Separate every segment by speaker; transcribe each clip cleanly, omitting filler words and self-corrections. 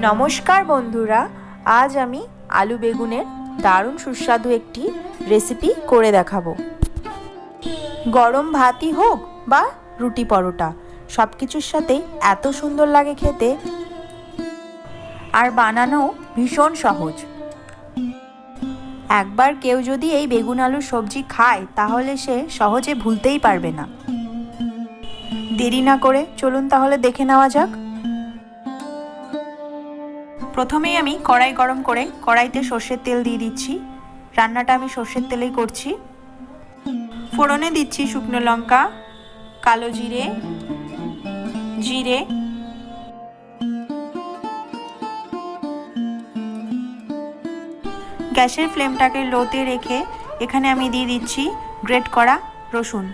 Speaker 1: নমস্কার বন্ধুরা, আজ আমি আলু বেগুনের দারুণ সুস্বাদু একটি রেসিপি করে দেখাবো। গরম ভাতই হোক বা রুটি পরোটা, সব কিছুর সাথেই এত সুন্দর লাগে খেতে, আর বানানো ভীষণ সহজ। একবার কেউ যদি এই বেগুন আলুর সবজি খায় তাহলে সে সহজে ভুলতেই পারবে না। দেরি না করে চলুন তাহলে দেখে নেওয়া যাক। প্রথমেই আমি কড়াই গরম করে কড়াইতে সর্ষের তেল দিয়ে দিচ্ছি। রান্নাটা আমি সর্ষের তেলেই করছি। ফোড়নে দিচ্ছি শুকনো লঙ্কা, কালো জিরে, জিরে, গ্যাসের ফ্লেমটাকে লোতে রেখে এখানে আমি দিয়ে দিচ্ছি গ্রেট করা রসুন,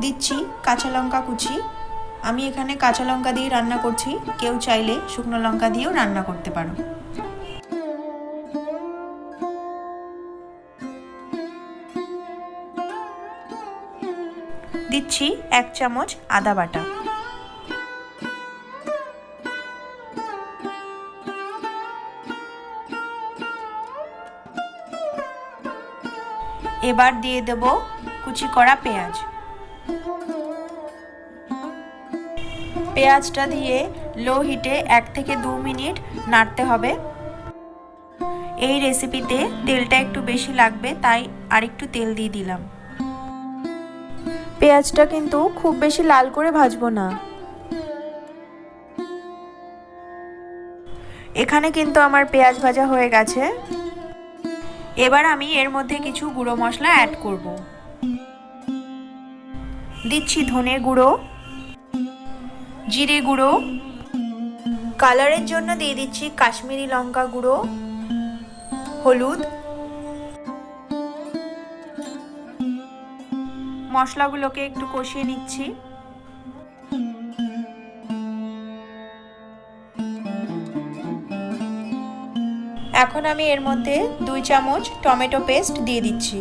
Speaker 1: দিচ্ছি কাঁচা লঙ্কা কুচি। আমি এখানে কাঁচা লঙ্কা দিয়ে রান্না করছি, কেউ চাইলে শুকনো লঙ্কা দিয়েও রান্না করতে পারো। দিচ্ছি 1 চামচ আদা বাটা। এবার দিয়ে দেব কুচি করা পেঁয়াজ। পেঁয়াজটা দিয়ে লো হিটে 1 থেকে 2 মিনিট নাড়তে হবে। এই রেসিপিতে তেলটা একটু বেশি লাগবে, তাই আরেকটু তেল দিয়ে দিলাম। পেঁয়াজটা কিন্তু খুব বেশি লাল করে ভাজবো না। এখানে কিন্তু আমার পেঁয়াজ ভাজা হয়ে গেছে। এবার আমি এর মধ্যে কিছু গুঁড়ো মশলা অ্যাড করব। দিচ্ছি ধনে গুঁড়ো, জিরে গুঁড়ো, কালারের জন্য দিয়ে দিচ্ছি কাশ্মীরি লঙ্কা গুঁড়ো, হলুদ। মশলাগুলোকে একটু কষিয়ে নিচ্ছি। এখন আমি এর মধ্যে 2 চামচ টমেটো পেস্ট দিয়ে দিচ্ছি।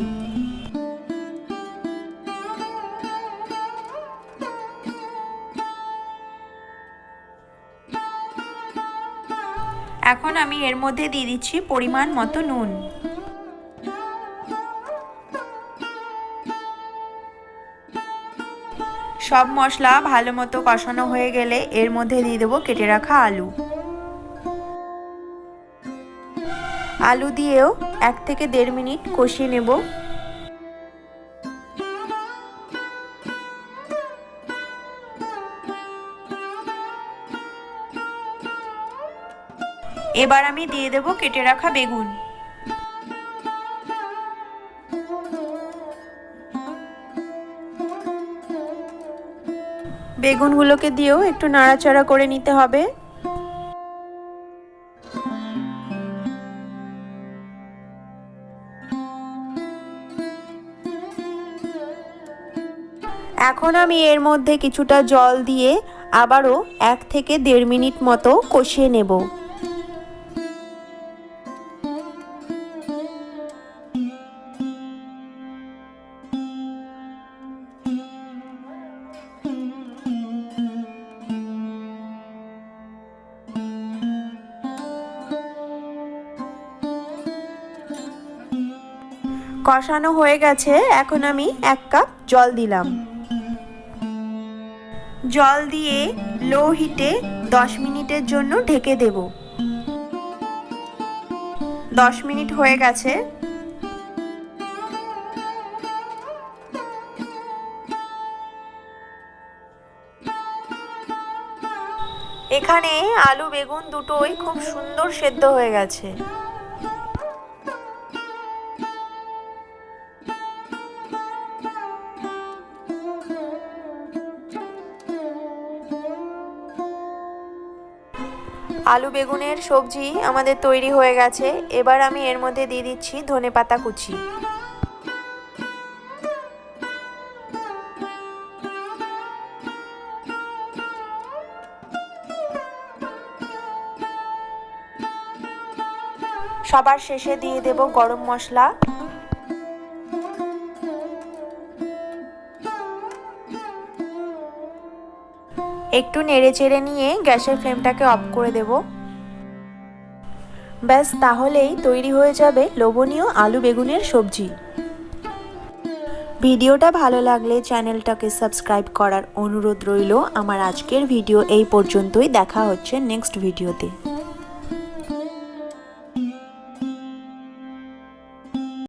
Speaker 1: এখন আমি এর মধ্যে দিয়ে দিচ্ছি পরিমাণ মতো নুন। সব মশলা ভালো মতো কষানো হয়ে গেলে এর মধ্যে দিয়ে দেবো কেটে রাখা আলু। আলু দিয়েও 1 থেকে 1.5 মিনিট কষিয়ে নেব। এবার আমি দিয়ে দেব কেটে রাখা বেগুন। বেগুনগুলোকে দিয়েও একটু নাড়াচাড়া করে নিতে হবে। এখন আমি এর মধ্যে কিছুটা জল দিয়ে আবারও 1 থেকে 1.5 মিনিট মতো কষিয়ে নেব। কষানো হয়ে গেছে, এখন আমি 1 কাপ জল দিলাম। জল দিয়ে লো হিটে 10 মিনিটের জন্য ঢেকে দেব। 10 মিনিট হয়ে গেছে। এখানে আলু বেগুন দুটোই খুব সুন্দর সেদ্ধ হয়ে গেছে। আলু বেগুনের সবজি আমাদের তৈরি হয়ে গেছে। এবার আমি এর মধ্যে দিয়ে দিচ্ছি ধনেপাতা কুচি। সবার শেষে দিয়ে দেব গরম মশলা। একটু নেড়ে চেড়ে নিয়ে গ্যাসের ফ্লেমটাকে অফ করে দেব। ব্যাস তাহলেই তৈরি হয়ে যাবে লোভনীয় আলু বেগুনের সবজি। ভিডিওটা ভালো লাগলে চ্যানেলটাকে সাবস্ক্রাইব করার অনুরোধ রইল। আমার আজকের ভিডিও এই পর্যন্তই, দেখা হচ্ছে নেক্সট ভিডিওতে।